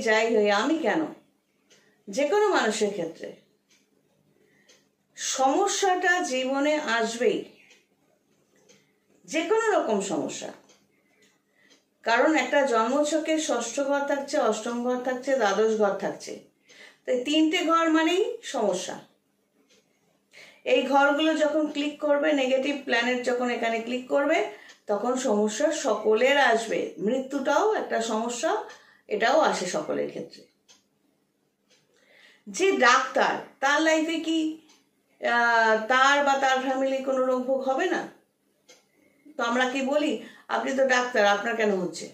যাই হই, আমি কেন, যে কোনো মানুষের ক্ষেত্রে সমস্যাটা জীবনে আসবেই, যে কোনো রকম সমস্যা। কারণ একটা জন্মছকে ষষ্ঠ ঘর থাকছে, অষ্টম ঘর থাকছে, দ্বাদশ ঘর থাকছে, তাই তিনটে ঘর মানেই সমস্যা। এই ঘরগুলো যখন ক্লিক করবে, নেগেটিভ প্ল্যানেট যখন এখানে ক্লিক করবে, তখন সমস্যা সকলের আসবে। মৃত্যুটাও একটা সমস্যা, এটাও আসে সকলের ক্ষেত্রে। যে ডাক্তার, তার লাইফে কি তার বা তার ফ্যামিলি কোনো রোগ ভোগ হবে না? তো আমরা কি বলি, আপনি তো ডাক্তার, আপনার কেন হচ্ছে?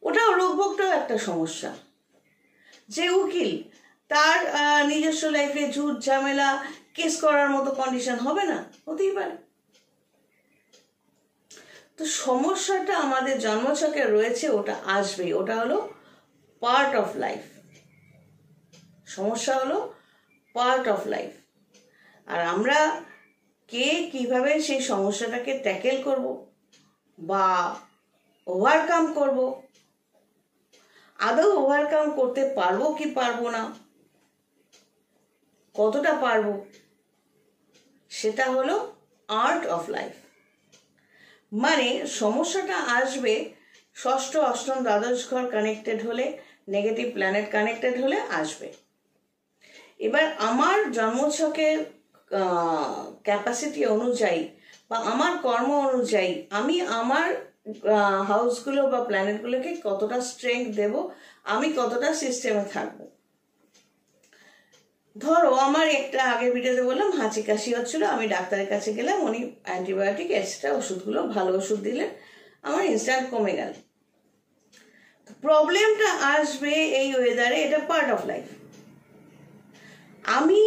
ওটাও রোগ ভোগটাও একটা সমস্যা। যে উকিল, তার নিজস্ব লাইফে ঝুট ঝামেলা, কেস করার মতো কন্ডিশন হবে না? হতেই পারে। তো সমস্যাটা আমাদের জন্মছকে রয়েছে, ওটা আসবেই, ওটা হলো পার্ট অফ লাইফ। সমস্যা হলো পার্ট অফ লাইফ। আর আমরা কে কিভাবে সেই সমস্যাটাকে ট্যাকেল করব বা ওভারকাম করব, আদৌ ওভারকাম করতে পারবো কি পারবো না, কতটা পারবো, সেটা হলো আর্ট অফ লাইফ। মানে সমস্যাটা আসবে ষষ্ঠ, অষ্টম, দ্বাদশ ঘর কানেক্টেড হলে, নেগেটিভ প্ল্যানেট কানেক্টেড হলে আসবে। এবার আমার জন্মছকের ক্যাপাসিটি অনুযায়ী বা আমার কর্ম অনুযায়ী আমি আমার হাউসগুলো বা প্ল্যানেটগুলোকে কতটা স্ট্রেংথ দেব, আমি কতটা সিস্টেমে থাকবো। ধরো আমার একটা আগের ভিডিওতে বললাম হাঁচি কাশি হচ্ছিল, আমি ডাক্তারের কাছে গেলাম, উনি অ্যান্টিবায়োটিক এক্সট্রা ওষুধগুলো, ভালো ওষুধ দিলেন, আমার ইনস্ট্যান্ট কমে গেল। প্রবলেমটা আসবে এই ওয়েদারে, এটা পার্ট অফ লাইফ। আমি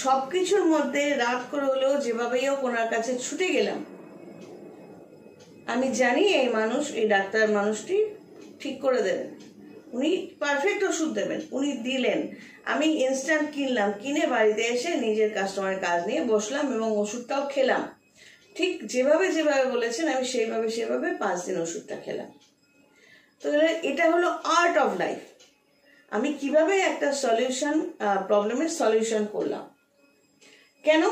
সব কিছুর মধ্যে রাত করে হলেও যেভাবেই হোক ওনার কাছে ছুটে গেলাম। আমি জানি এই মানুষ, এই ডাক্তার মানুষটি ঠিক করে দেবেন, উনি পারফেক্ট ওষুধ দেবেন। উনি দিলেন, আমি ইনস্ট্যান্ট কিনলাম, কিনে বাড়িতে এসে নিজের কাস্টমারের কাজ নিয়ে বসলাম এবং ওষুধটাও খেলাম। ঠিক যেভাবে যেভাবে বলেছেন আমি সেইভাবে 5 দিন ওষুধটা খেলাম। তো এটা হলো আর্ট অফ লাইফ। আমি কিভাবে একটা সলিউশন, প্রবলেমের সলিউশন করলাম। কেন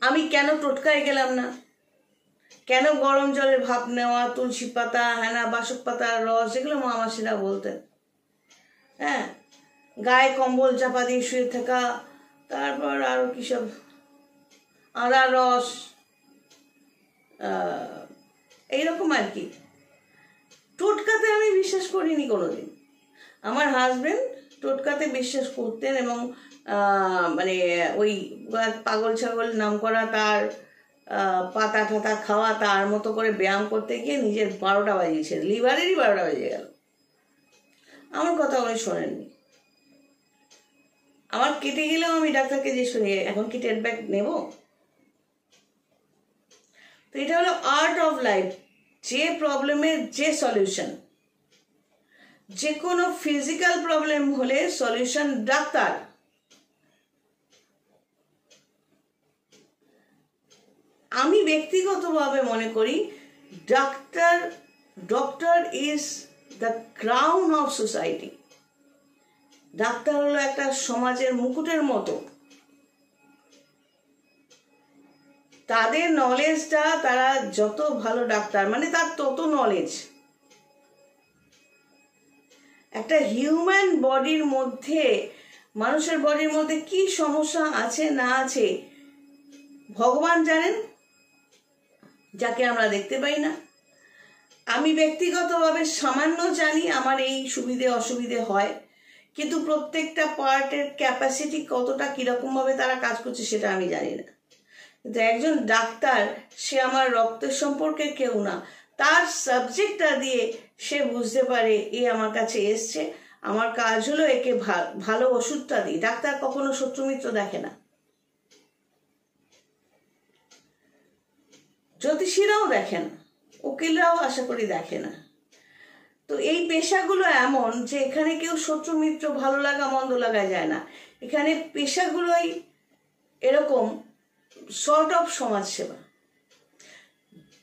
আমি কেন টোটকায় গেলাম না? কেন গরম জলের ভাপ নেওয়া, তুলসী পাতা, হেনা, বাসক পাতার রস, যেগুলো মা মাসিরা বলতেন, হ্যাঁ, গায়ে কম্বল চাপা দিয়ে শুয়ে থাকা, তারপর আরো কিসব, আদার রস, এইরকম আর কি। টোটকাতে আমি বিশ্বাস করিনি কোনোদিন। আমার হাজবেন্ড টোটকাতে বিশ্বাস করতেন এবং মানে ওই পাগল ছাগল নাম করা তার পাতা ঠাতা খাওয়া, তার মতো করে ব্যায়াম করতে গিয়ে নিজের 12টা বাজিয়েছে, লিভারেরই 12টা বেজে গেল। আমার কথা উনি শোনেননি। আমার কেটে গেলেও আমি ডাক্তারকে জিজ্ঞেস করি, এখন কি টেট ব্যাক নেব? তো এটা হলো আর্ট অফ লাইফ। যে প্রবলেমের যে সলিউশন, যে কোনো ফিজিক্যাল প্রবলেম হলে সলিউশন ডাক্তার। আমি ব্যক্তিগতভাবে মনে করি doctor is the crown of society. Doctor হলো একটা সমাজের মুকুটের মতো। তাদের নলেজটা, তারা যত ভালো ডাক্তার, মানে তার তত নলেজ। একটা হিউম্যান বডির মধ্যে, মানুষের বডির মধ্যে কি সমস্যা আছে না আছে ভগবান জানেন, যাকে আমরা দেখতে পাই না। আমি ব্যক্তিগতভাবে সামান্য জানি আমার এই সুবিধে অসুবিধে হয়, কিন্তু প্রত্যেকটা পার্টের ক্যাপাসিটি কতটা কিরকমভাবে তারা কাজ করছে সেটা আমি জানি না। কিন্তু একজন ডাক্তার, সে আমার রক্তের সম্পর্কে কেউ না, তার সাবজেক্টটা দিয়ে সে বুঝতে পারে এ আমার কাছে এসছে, আমার কাজ হলো একে ভালো ওষুধটা দিই। ডাক্তার কখনো শত্রুমিত্র দেখে না, জ্যোতিষীরাও দেখে না, উকিলরাও আশা করি দেখে না। তো এই পেশাগুলো এমন যে এখানে কেউ শত্রু মিত্র, ভালো লাগা মন্দ লাগা যায় না। এখানে পেশাগুলোই এরকম সর্ট অফ সমাজসেবা।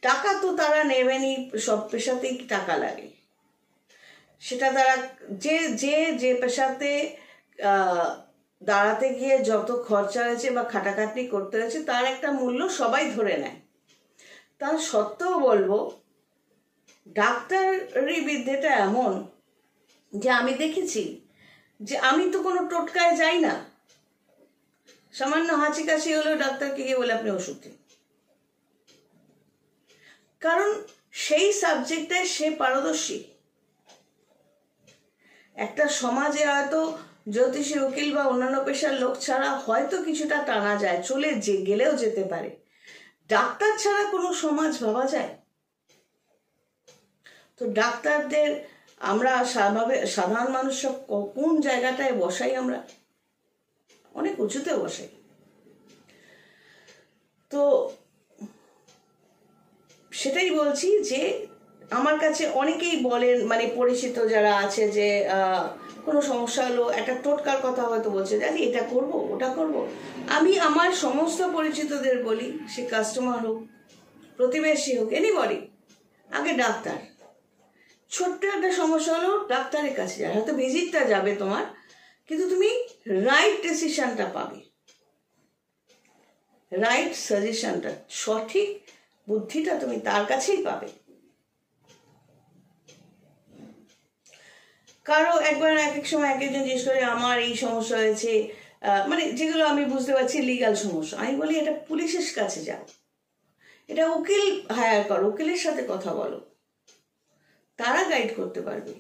টাকা তো তারা নেবেনই, সব পেশাতেই টাকা লাগে। সেটা দ্বারা যে যে যে পেশাতে দাঁড়াতে গিয়ে যত খরচা হয়েছে বা খাটাখাটনি করতে হয়েছে তার একটা মূল্য সবাই ধরে নেয়। তার সত্ত্বেও বলবো ডাক্তারি বিদ্যেটা এমন যে আমি দেখেছি যে আমি তো কোনো টোটকায় যাই না, সামান্য হাঁচি কাশি হলেও ডাক্তারকে গিয়ে বলে আপনি ওষুধ দিন, কারণ সেই সাবজেক্টে সে পারদর্শী। একটা সমাজে হয়তো জ্যোতিষী, উকিল বা অন্যান্য পেশার লোক ছাড়া হয়তো কিছুটা টানা যায়, চলে গেলেও যেতে পারে। ডাক্তার ছাড়া কোনো সমাজ ভাবা যায়? তো ডাক্তারদের আমরা সাধারণ মানুষ সব কোন জায়গাটায় বসাই? আমরা অনেক উঁচুতে বসাই। তো সেটাই বলছি যে আমার কাছে অনেকেই বলেন, মানে পরিচিত যারা আছে, যে কোনো সমস্যা হলো একটা টোটকার কথা হয়তো বলছে, জানি এটা করব ওটা করব। আমি আমার সমস্ত পরিচিতদের বলি, সে কাস্টমার হোক, প্রতিবেশী হোক, এনিবডি, আগে ডাক্তার। ছোট্ট একটা সমস্যা হলো ডাক্তারের কাছে যায়, হয়তো ভিজিটটা যাবে তোমার, কিন্তু তুমি রাইট ডিসিশনটা পাবে, রাইট সাজেশনটা, সঠিক বুদ্ধিটা তুমি তার কাছেই পাবে। কারো একবার এক এক সময় এক একজন জিজ্ঞেস করে আমার এই সমস্যা হয়েছে, মানে যেগুলো আমি বুঝতে পারছি লিগাল সমস্যা, আমি বলি এটা পুলিশের কাছে যাও, এটা উকিল হায়ার করো, উকিলের সাথে কথা বলো, তারা গাইড করতে পারবে।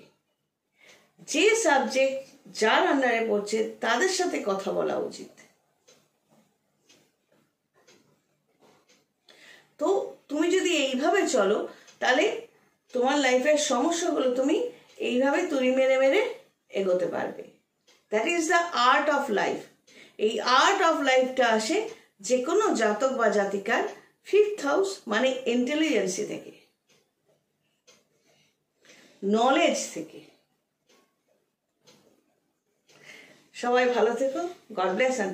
যে সাবজেক্ট যার আন্ডারে পড়ছে তাদের সাথে কথা বলা উচিত। তো তুমি যদি এইভাবে চলো তাহলে তোমার লাইফের সমস্যাগুলো তুমি এইভাবে তুড়ি মেরে মেরে এগোতে পারবে। That is the art of life. এই আর্ট অফ লাইফটা আসে যে কোনো জাতক বা জাতিকার 5th হাউস মানে ইন্টেলিজেন্সি থেকে, নলেজ থেকে। সবাই ভালো থেকো। God bless and